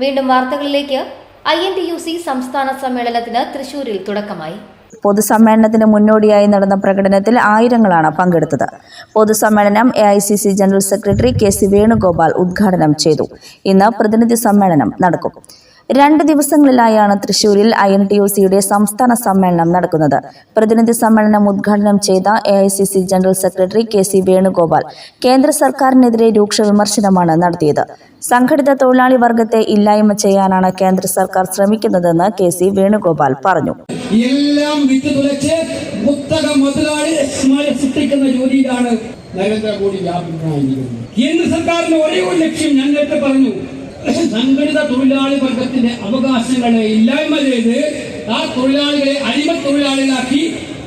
വീണ്ടും വാർത്തകളിലേക്ക്. INTUC സംസ്ഥാന സമ്മേളനത്തിന് തൃശൂരിൽ തുടക്കമായി. പൊതുസമ്മേളനത്തിന് മുന്നോടിയായി നടന്ന പ്രകടനത്തിൽ ആയിരങ്ങളാണ് പങ്കെടുത്തത്. പൊതുസമ്മേളനം AICC general secretary KC Venugopal ഉദ്ഘാടനം ചെയ്തു. ഇന്ന് പ്രതിനിധി സമ്മേളനം നടക്കും. 2 ദിവസങ്ങളിലായാണ് തൃശൂരിൽ INTUCയുടെ സംസ്ഥാന സമ്മേളനം നടക്കുന്നത്. പ്രതിനിധി സമ്മേളനം ഉദ്ഘാടനം ചെയ്ത AICC general secretary KC Venugopal കേന്ദ്ര സർക്കാരിനെതിരെ രൂക്ഷ വിമർശനമാണ് നടത്തിയത്. സംഘടിത തൊഴിലാളി വർഗത്തെ ഇല്ലായ്മ ചെയ്യാനാണ് കേന്ദ്ര സർക്കാർ ശ്രമിക്കുന്നതെന്ന് KC വേണുഗോപാൽ പറഞ്ഞു. എല്ലാം വിറ്റുതുലച്ച് മുത്തക മുതലാളിമാരെ സൃഷ്ടിക്കുന്ന ജോലിയിലാണ് നരേന്ദ്രമോദി വ്യാപൃതനായിരിക്കുന്നത്. കേന്ദ്ര സർക്കാരിന്റെ ഒരേ ഒരു ലക്ഷ്യം ഞാൻ നേരത്തെ പറഞ്ഞു, സംഘടിത തൊഴിലാളി വർഗത്തിന്റെ അവകാശങ്ങളെ ഇല്ലായ്മ ചെയ്ത് ആ തൊഴിലാളികളെ അടിമ തൊഴിലാളികളാക്കി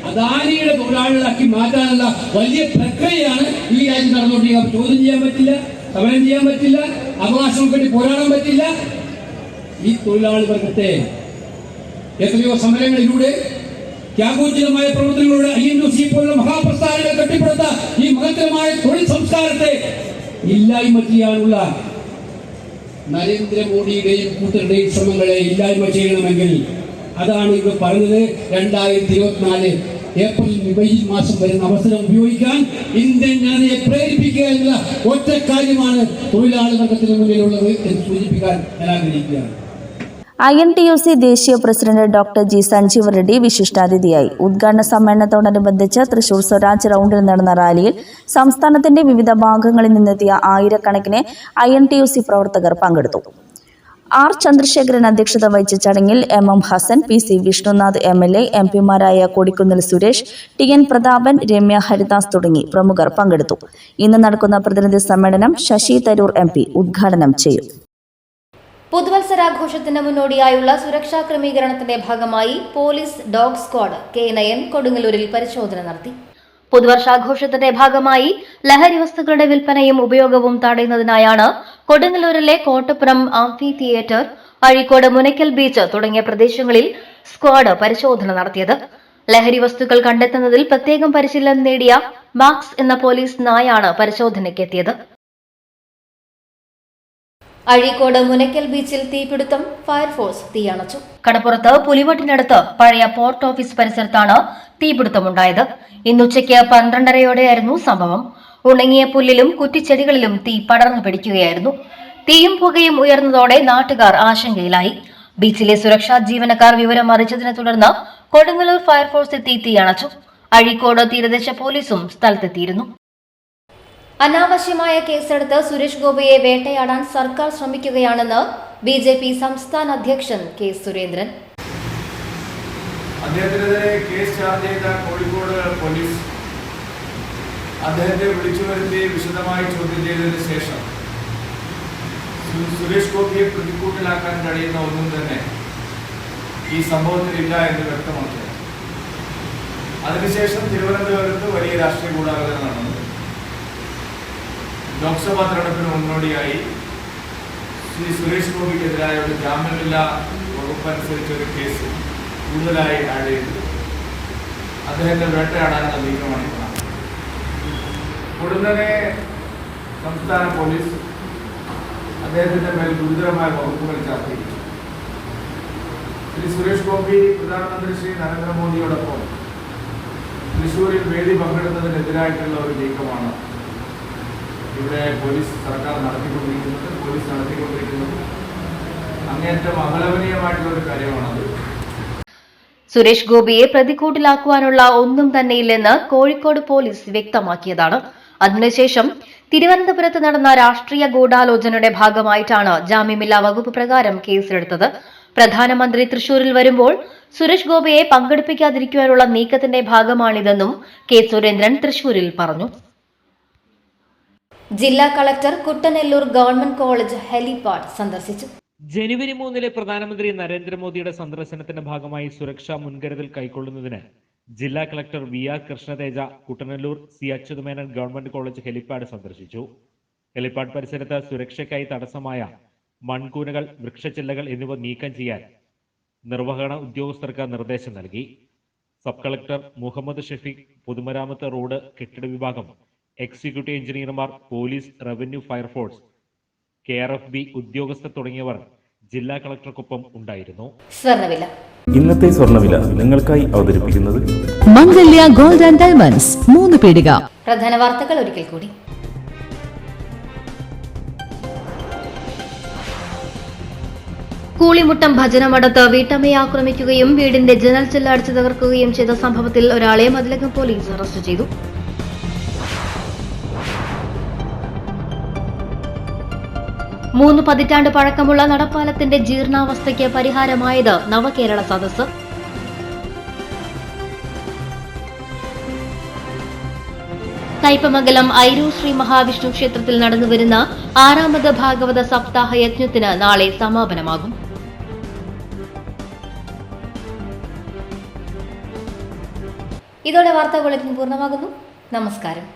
അദാനിയുടെ തൊഴിലാളികളാക്കി മാറ്റാനുള്ള വലിയ പ്രക്രിയയാണ് ഈ രാജ്യം നടന്നുകൊണ്ടിരിക്കുന്നത്. ചോദ്യം ചെയ്യാൻ പറ്റില്ല, സമരം ചെയ്യാൻ പറ്റില്ല, അവകാശങ്ങൾക്ക് വേണ്ടി പോരാടാൻ പറ്റില്ല. ഈ തൊഴിലാളി വർഗത്തെ എത്രയോ സമരങ്ങളിലൂടെ ത്യാഗോജ്ജലമായ പ്രവർത്തനങ്ങളിലൂടെ INTUC പോലുള്ള മഹാപ്രസ്ഥാനങ്ങൾ കെട്ടിപ്പടുത്ത ഈ മഹത്തരമായ തൊഴിൽ സംസ്കാരത്തെ ഇല്ലായ്മ ചെയ്യാനുള്ള നരേന്ദ്രമോദിയുടെയും കൂട്ടരുടെയും ശ്രമങ്ങളെ ഇല്ലായ്മ ചെയ്യണമെങ്കിൽ അതാണ് ഇവർ പറഞ്ഞത്. 2024 ഏപ്രിൽ മെയ് മാസം വരുന്ന അവസരം ഉപയോഗിക്കാൻ ഇന്ത്യൻ ജനതയെ പ്രേരിപ്പിക്കുക എന്നുള്ള ഒറ്റ കാര്യമാണ് തൊഴിലാളി വർഗത്തിന് മുന്നിലുള്ളത് എന്ന് സൂചിപ്പിക്കാൻ ഞാൻ ആഗ്രഹിക്കുകയാണ്. INTUC ദേശീയ president doctor G Sanjeeva Reddy വിശിഷ്ടാതിഥിയായി. ഉദ്ഘാടന സമ്മേളനത്തോടനുബന്ധിച്ച് തൃശൂർ സ്വരാജ് റൗണ്ടിൽ നടന്ന റാലിയിൽ സംസ്ഥാനത്തിന്റെ വിവിധ ഭാഗങ്ങളിൽ നിന്നെത്തിയ ആയിരക്കണക്കിന് INTUC പ്രവർത്തകർ പങ്കെടുത്തു. R ചന്ദ്രശേഖരൻ അധ്യക്ഷത വഹിച്ച ചടങ്ങിൽ MM Hasan, PC Vishnunath MLA, MP മാരായ കൊടിക്കുന്നിൽ സുരേഷ്, TN പ്രതാപൻ, രമ്യ ഹരിദാസ് തുടങ്ങി പ്രമുഖർ പങ്കെടുത്തു. ഇന്ന് നടക്കുന്ന പ്രതിനിധി സമ്മേളനം ശശി തരൂർ MP ഉദ്ഘാടനം ചെയ്യും. പുതുവത്സരാഘോഷത്തിന് മുന്നോടിയായുള്ള സുരക്ഷാ ക്രമീകരണത്തിന്റെ ഭാഗമായി പോലീസ് ഡോഗ് സ്ക്വാഡ് K9 കൊടുങ്ങല്ലൂരിൽ പരിശോധന നടത്തി. പുതുവർഷാഘോഷത്തിന്റെ ഭാഗമായി ലഹരി വസ്തുക്കളുടെ വിൽപ്പനയും ഉപയോഗവും തടയുന്നതിനായാണ് കൊടുങ്ങല്ലൂരിലെ Kottappuram amphitheatre, Azhikode Munakkal beach തുടങ്ങിയ പ്രദേശങ്ങളിൽ സ്ക്വാഡ് പരിശോധന നടത്തിയത്. ലഹരി വസ്തുക്കൾ കണ്ടെത്തുന്നതിൽ പ്രത്യേകം പരിശീലനം നേടിയ മാക്സ് എന്ന പോലീസ് നായാണ് പരിശോധനയ്ക്കെത്തിയത്. അഴീക്കോട് മുനയ്ക്കൽ ബീച്ചിൽ തീപിടുത്തം, ഫയർഫോഴ്സ് തീയണച്ചു. കടപ്പുറത്ത് പുലിവട്ടിനടുത്ത് പഴയ പോർട്ട് ഓഫീസ് പരിസരത്താണ് തീപിടുത്തമുണ്ടായത്. ഇന്നുച്ചയ്ക്ക് 12:30യോടെയായിരുന്നു സംഭവം. ഉണങ്ങിയ പുല്ലിലും കുറ്റിച്ചെടികളിലും തീ പടർന്നു പിടിക്കുകയായിരുന്നു. തീയും പുകയും ഉയർന്നതോടെ നാട്ടുകാർ ആശങ്കയിലായി. ബീച്ചിലെ സുരക്ഷാ ജീവനക്കാർ വിവരം അറിയിച്ചതിനെ തുടർന്ന് കൊടുങ്ങല്ലൂർ ഫയർഫോഴ്സ് എത്തി തീയണച്ചു. അഴീക്കോട് തീരദേശ പോലീസും സ്ഥലത്തെത്തിയിരുന്നു. അനാവശ്യമായ കേസെടുത്ത് സുരേഷ് ഗോപിയെ വേട്ടയാടാൻ സർക്കാർ ശ്രമിക്കുകയാണെന്ന് BJP സംസ്ഥാന അധ്യക്ഷൻ K സുരേന്ദ്രൻ. അദ്ദേഹത്തിനെതിരെ കേസ് ചാർജ് ചെയ്ത കോഴിക്കോട് പോലീസ് അദ്ദേഹത്തെ വിളിച്ചു വരുത്തി വിശദമായി ചോദ്യം ചെയ്തതിനു ശേഷം സുരേഷ് ഗോപിയെ പ്രതിക്കൂട്ടിലാക്കാൻ കഴിയുന്ന ഒന്നും തന്നെ ഈ സംഭവത്തിലില്ല എന്ന് വ്യക്തമാക്കി. അതിനുശേഷം തിരുവനന്തപുരത്ത് വലിയ രാഷ്ട്രീയ ഗൂഢാലോചന നടന്നു. ലോക്സഭാ തെരഞ്ഞെടുപ്പിന് മുന്നോടിയായി ശ്രീ സുരേഷ് ഗോപിക്കെതിരായ ഒരു ജാമ്യമില്ലാ വകുപ്പ് അനുസരിച്ച് ഒരു കേസ് കൂടുതലായി ആഡ് ചെയ്തു അദ്ദേഹത്തെ വേട്ടയാടാനുള്ള നീക്കമാണ് ഇപ്പോൾ. ഉടനെ സംസ്ഥാന പോലീസ് അദ്ദേഹത്തിന്റെ മേൽ ഗുരുതരമായ വകുപ്പുകൾ ചാർത്തി. ശ്രീ സുരേഷ് ഗോപി പ്രധാനമന്ത്രി ശ്രീ നരേന്ദ്രമോദിയോടൊപ്പം തൃശ്ശൂരിൽ വേദി പങ്കെടുത്തതിനെതിരായിട്ടുള്ള ഒരു നീക്കമാണ് ഇവിടെ സർക്കാർ നടത്തിക്കൊണ്ടിരിക്കുന്നത്. അങ്ങേയറ്റം അപലപനീയമായിട്ടുള്ള ഒരു കാര്യമാണത്. സുരേഷ് ഗോപിയെ പ്രതിക്കൂട്ടിലാക്കുവാനുള്ള ഒന്നും തന്നെയില്ലെന്ന് കോഴിക്കോട് പോലീസ് വ്യക്തമാക്കിയതാണ്. അതിനുശേഷം തിരുവനന്തപുരത്ത് നടന്ന രാഷ്ട്രീയ ഗൂഢാലോചനയുടെ ഭാഗമായിട്ടാണ് ജാമ്യമില്ലാ വകുപ്പ് പ്രകാരം കേസെടുത്തത്. പ്രധാനമന്ത്രി തൃശൂരിൽ വരുമ്പോൾ സുരേഷ് ഗോപിയെ പങ്കെടുപ്പിക്കാതിരിക്കുവാനുള്ള നീക്കത്തിന്റെ ഭാഗമാണിതെന്നും K സുരേന്ദ്രൻ തൃശൂരിൽ പറഞ്ഞു. ജില്ലാ collector Kuttanellur government college helipad സന്ദർശിച്ചു. ജനുവരി 3 പ്രധാനമന്ത്രി നരേന്ദ്രമോദിയുടെ സന്ദർശനത്തിന്റെ ഭാഗമായി സുരക്ഷാ മുൻകരുതൽ കൈക്കൊള്ളുന്നതിന് ജില്ലാ collector VR Krishna Teja Kuttanellur C Achutha Menon government college helipad സന്ദർശിച്ചു. ഹെലിപാഡ് പരിസരത്ത് സുരക്ഷയ്ക്കായി തടസ്സമായ മൺകൂനകൾ, വൃക്ഷച്ചില്ലകൾ എന്നിവ നീക്കം ചെയ്യാൻ നിർവഹണ ഉദ്യോഗസ്ഥർക്ക് നിർദ്ദേശം നൽകി. സബ് കളക്ടർ മുഹമ്മദ് ഷഫീഖ്, പൊതുമരാമത്ത്, റോഡ്, കെട്ടിട വിഭാഗം, എക്സിക്യൂട്ടീവ് എഞ്ചിനീയർമാർ, പോലീസ്, റവന്യൂ, ഫയർഫോഴ്സ്, KRFB ഉദ്യോഗസ്ഥർ തുടങ്ങിയവർ ജില്ലാ കളക്ടർക്കൊപ്പം ഉണ്ടായിരുന്നു. സ്വർണ്ണവില ഇന്നത്തെ സ്വർണ്ണവില നിങ്ങൾക്കായി അവതരിപ്പിക്കുന്നത് മംഗല്യ ഗോൾഡ് ആൻഡ് ഡയമണ്ട്സ് 3 പീടിക. പ്രധാന വാർത്തകൾ ഒരിക്കൽ കൂടി. കൂളിമുട്ടം ഭജനമഠത്ത് വീട്ടമ്മയെ ആക്രമിക്കുകയും വീടിന്റെ ജനൽ ചില്ല് അടിച്ചു തകർക്കുകയും ചെയ്ത സംഭവത്തിൽ ഒരാളെ മതിലകം പോലീസ് അറസ്റ്റ് ചെയ്തു. മൂന്ന് പതിറ്റാണ്ട് പഴക്കമുള്ള നടപ്പാലത്തിന്റെ ജീർണാവസ്ഥയ്ക്ക് പരിഹാരമായത് നവകേരള സദസ്സ്. കയ്പമംഗലം ഐരൂർ ശ്രീ മഹാവിഷ്ണു ക്ഷേത്രത്തിൽ നടന്നുവരുന്ന 6ാമത് ഭാഗവത സപ്താഹ യജ്ഞത്തിന് നാളെ സമാപനമാകും. ഇതോടെ വാർത്താ ബുള്ളറ്റിൻ പൂർണ്ണമാകുന്നു. നമസ്കാരം.